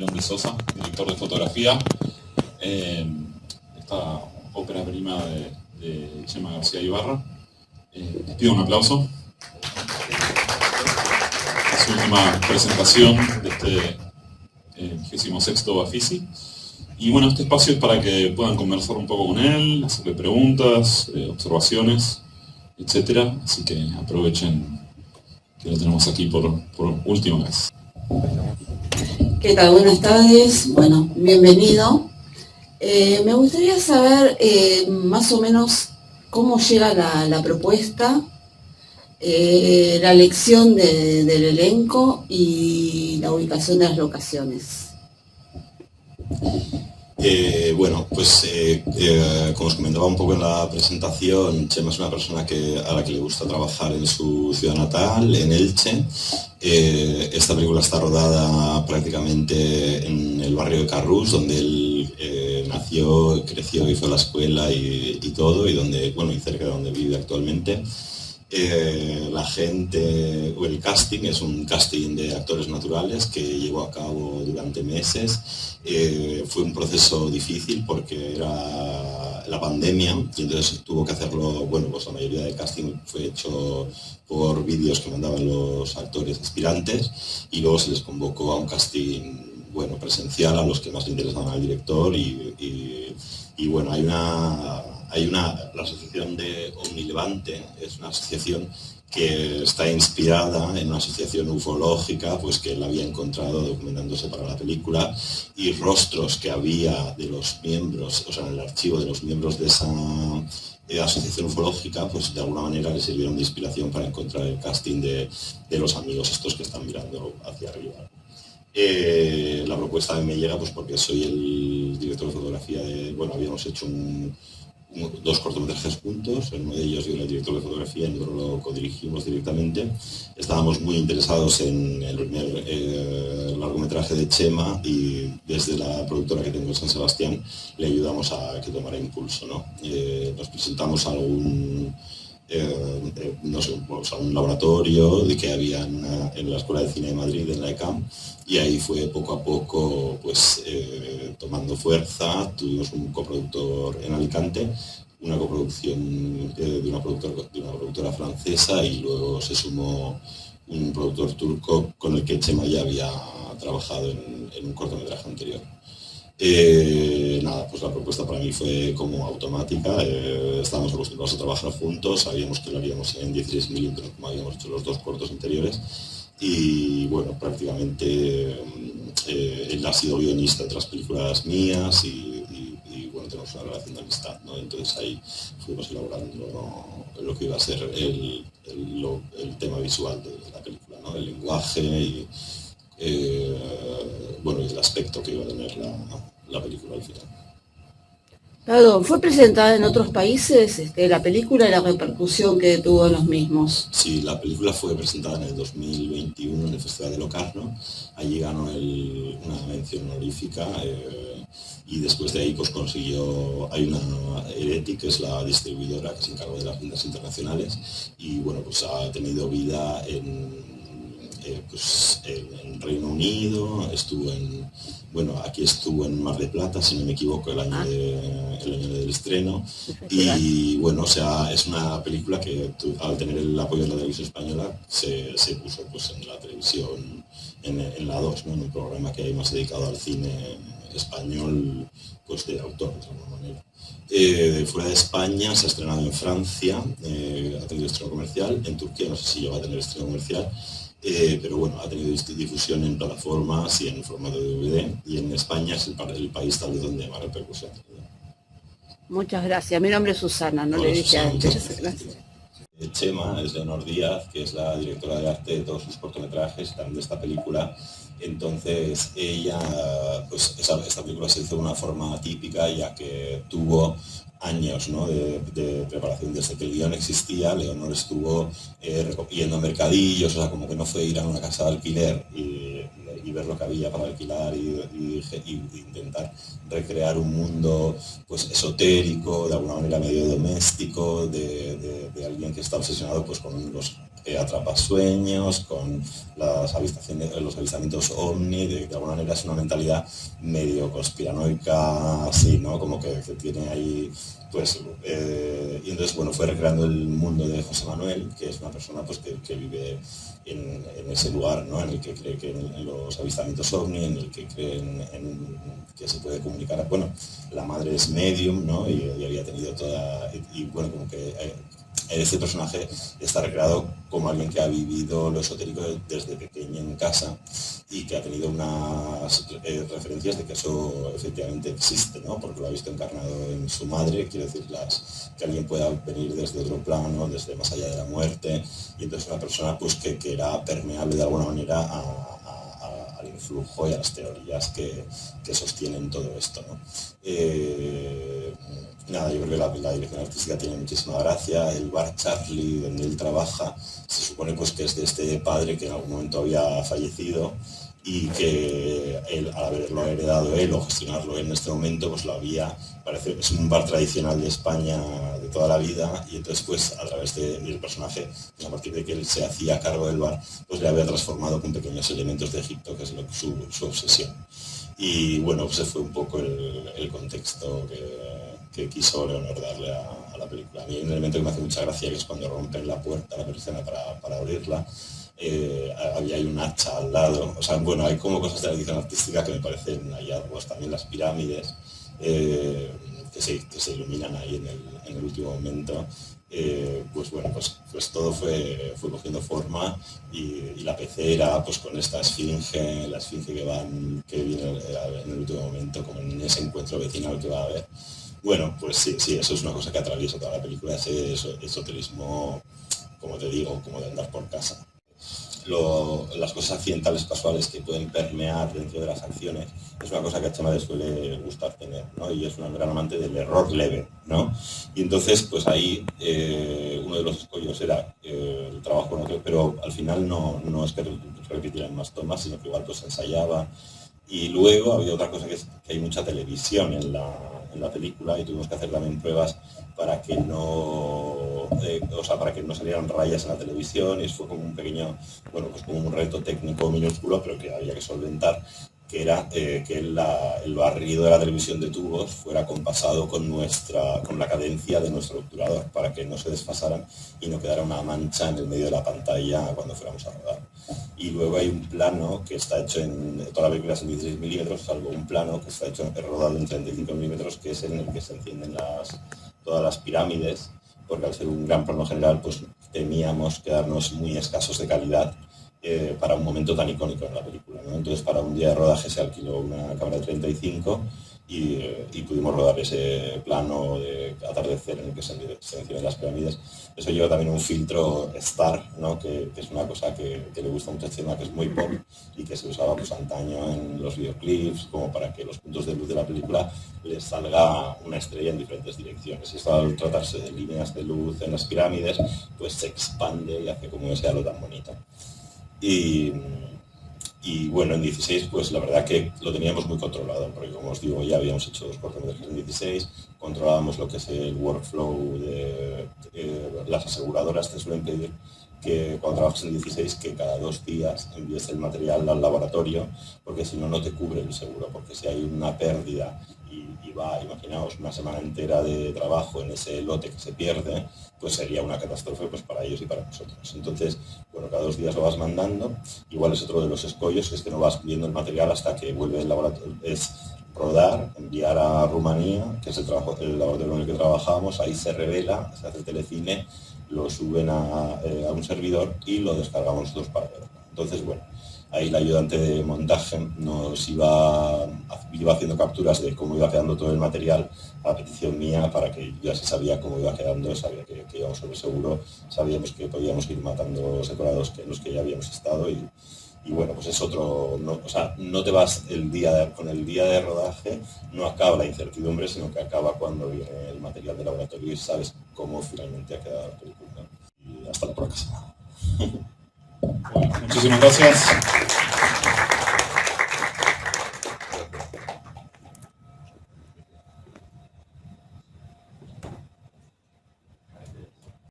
León de Sosa, director de fotografía. Esta ópera prima de Chema García Ibarra. Les pido un aplauso. Es su última presentación de este 26º Bafisi. Y bueno, este espacio es para que puedan conversar un poco con él, hacerle preguntas, observaciones, etcétera. Así que aprovechen que lo tenemos aquí por última vez. ¿Qué tal? Buenas tardes. Bueno, bienvenido. Me gustaría saber más o menos cómo llega la propuesta, la elección del elenco y la ubicación de las locaciones. Bueno, pues como os comentaba un poco en la presentación, Chema es una persona a la que le gusta trabajar en su ciudad natal, en Elche. Esta película está rodada prácticamente en el barrio de Carrús, donde él nació, creció y fue a la escuela y todo, y y cerca de donde vive actualmente. La gente, o el casting, es un casting de actores naturales que llevó a cabo durante meses. Fue un proceso difícil porque era la pandemia y entonces tuvo que hacerlo, pues la mayoría del casting fue hecho por vídeos que mandaban los actores aspirantes y luego se les convocó a un casting presencial a los que más le interesaban al director la asociación de Omnilevante es una asociación que está inspirada en una asociación ufológica, pues que él había encontrado documentándose para la película, y rostros que había de los miembros, o sea, en el archivo de los miembros de esa asociación ufológica, pues de alguna manera le sirvieron de inspiración para encontrar el casting de los amigos estos que están mirando hacia arriba. La propuesta a mí me llega pues porque soy el director de fotografía habíamos hecho dos cortometrajes juntos, en uno de ellos yo era el director de fotografía y otro lo codirigimos directamente. Estábamos muy interesados en el primer largometraje de Chema y desde la productora que tengo en San Sebastián le ayudamos a que tomara impulso, ¿no? Nos presentamos a un laboratorio que había en la Escuela de Cine de Madrid, en la ECAM, y ahí fue poco a poco tomando fuerza. Tuvimos un coproductor en Alicante, una coproducción de una productora francesa, y luego se sumó un productor turco con el que Chema ya había trabajado en un cortometraje anterior. Pues la propuesta para mí fue como automática. Estábamos acostumbrados a trabajar juntos, sabíamos que lo haríamos en 16 milímetros como habíamos hecho los dos cortos anteriores, y prácticamente él ha sido guionista de otras películas mías y tenemos una relación de amistad, ¿no? Entonces ahí fuimos elaborando lo que iba a ser el tema visual de la película, ¿no? El lenguaje y el aspecto que iba a tener la película al final. Perdón, ¿fue presentada en otros países la película y la repercusión que tuvo en los mismos? Sí, la película fue presentada en el 2021 en el Festival de Locarno. Allí ganó una mención honorífica y después de ahí hay una Hereti, que es la distribuidora que se encargó de las ventas internacionales, y ha tenido vida en Reino Unido, aquí estuvo en Mar del Plata, si no me equivoco, el año del estreno, y es una película que al tener el apoyo de la televisión española se puso en la televisión, en la 2, ¿no? En un programa que hay más dedicado al cine español, de autor, de alguna manera. Fuera de España se ha estrenado en Francia, ha tenido estreno comercial, en Turquía no sé si ya va a tener estreno comercial, pero ha tenido difusión en plataformas y en formato de DVD, y en España es el país tal vez donde más repercusión. Muchas gracias. Mi nombre es Susana, no le dije antes. Gracias. Chema es Leonor Díaz, que es la directora de arte de todos sus cortometrajes, también de esta película. Entonces ella, esta película se hizo de una forma típica, ya que tuvo años, ¿no?, de preparación. Desde que el guión existía, Leonor estuvo yendo a mercadillos, como que no fue ir a una casa de alquiler y ver lo que había para alquilar y intentar recrear un mundo esotérico, de alguna manera medio doméstico, de alguien que está obsesionado con los atrapasueños, con los avistamientos ovni, de alguna manera es una mentalidad medio conspiranoica, así, ¿no? Como que tiene ahí, pues, y entonces, bueno, fue recreando el mundo de José Manuel, que es una persona pues que vive en ese lugar, ¿no? En el que cree que en los avistamientos ovni, en el que cree en que se puede comunicar. Bueno, la madre es medium, ¿no? Y había tenido toda, y bueno, como que este personaje está recreado como alguien que ha vivido lo esotérico desde pequeño en casa y que ha tenido unas referencias de que eso efectivamente existe, ¿no? Porque lo ha visto encarnado en su madre, quiero decir, que alguien pueda venir desde otro plano, desde más allá de la muerte, y entonces una persona pues que era permeable de alguna manera al influjo y a las teorías que sostienen todo esto, ¿no? Nada, yo creo que la dirección artística tiene muchísima gracia. El bar Charlie, donde él trabaja, se supone pues que es de este padre que en algún momento había fallecido y que él, al haberlo heredado él o gestionarlo en este momento, pues lo había, parece que es un bar tradicional de España de toda la vida, y entonces pues a través del personaje, pues, a partir de que él se hacía cargo del bar, pues le había transformado con pequeños elementos de Egipto, que es su obsesión. Y bueno, pues ese fue un poco el contexto que quiso Leonor darle a la película. A mí hay un elemento que me hace mucha gracia, que es cuando rompen la puerta a la persiana para abrirla, había un hacha al lado. O sea, bueno, hay como cosas de la edición artística que me parecen hallazgos. También las pirámides, que se iluminan ahí en el último momento. Pues bueno, pues todo fue cogiendo forma, y la pecera, pues con esta esfinge, la esfinge que viene en el último momento, como en ese encuentro vecinal que va a haber. Bueno, pues sí, eso es una cosa que atraviesa toda la película, ese esoterismo, como te digo, como de andar por casa. Las cosas accidentales casuales que pueden permear dentro de las acciones es una cosa que a Chema le suele gustar tener, ¿no? Y es un gran amante del error leve, ¿no? Y entonces, pues ahí uno de los escollos era el trabajo con otro, pero al final no es que repitieran más tomas, sino que igual pues ensayaba. Y luego había otra cosa, que es que hay mucha televisión en la película, y tuvimos que hacer también pruebas para que no salieran rayas en la televisión, y fue como un pequeño, bueno, pues como un reto técnico minúsculo, pero que había que solventar, que era que el barrido de la televisión de tubos fuera compasado con la cadencia de nuestro obturador, para que no se desfasaran y no quedara una mancha en el medio de la pantalla cuando fuéramos a rodar. Y luego hay un plano que está hecho toda la película es en 16 milímetros, salvo un plano que está rodado en 35 milímetros, que es en el que se encienden todas las pirámides, porque al ser un gran plano general, pues temíamos quedarnos muy escasos de calidad para un momento tan icónico en la película, ¿no? Entonces, para un día de rodaje se alquiló una cámara de 35 y pudimos rodar ese plano de atardecer en el que se encienden las pirámides. Eso lleva también un filtro Star, ¿no? que es una cosa que le gusta mucho a Chema, que es muy pop y que se usaba pues antaño en los videoclips, como para que los puntos de luz de la película les salga una estrella en diferentes direcciones. Y esto, al tratarse de líneas de luz en las pirámides, pues se expande y hace como ese halo tan bonito. Y bueno, en 16 pues la verdad que lo teníamos muy controlado, porque como os digo, ya habíamos hecho 2 cortometrajes en 16, controlábamos lo que es el workflow de las aseguradoras. Te suelen pedir que cuando trabajas en 16 que cada 2 días envíes el material al laboratorio, porque si no, no te cubre el seguro, porque si hay una pérdida y va, imaginaos, una semana entera de trabajo en ese lote que se pierde, pues sería una catástrofe pues para ellos y para nosotros. Entonces, bueno, cada 2 días lo vas mandando. Igual es otro de los escollos, que es que no vas viendo el material hasta que vuelve el laboratorio. Es rodar, enviar a Rumanía, que es el laboratorio en el que trabajamos, ahí se revela, se hace el telecine, lo suben a un servidor y lo descargamos nosotros para verlo. Entonces, bueno, ahí la ayudante de montaje nos iba haciendo capturas de cómo iba quedando todo el material a petición mía, para que ya se sabía cómo iba quedando, sabía que íbamos sobre seguro, sabíamos que podíamos ir matando los decorados en los que ya habíamos estado, y bueno, pues es otro, no te vas con el día de rodaje, no acaba la incertidumbre, sino que acaba cuando viene el material de laboratorio y sabes cómo finalmente ha quedado la película. Y hasta la próxima. Bueno, muchísimas gracias.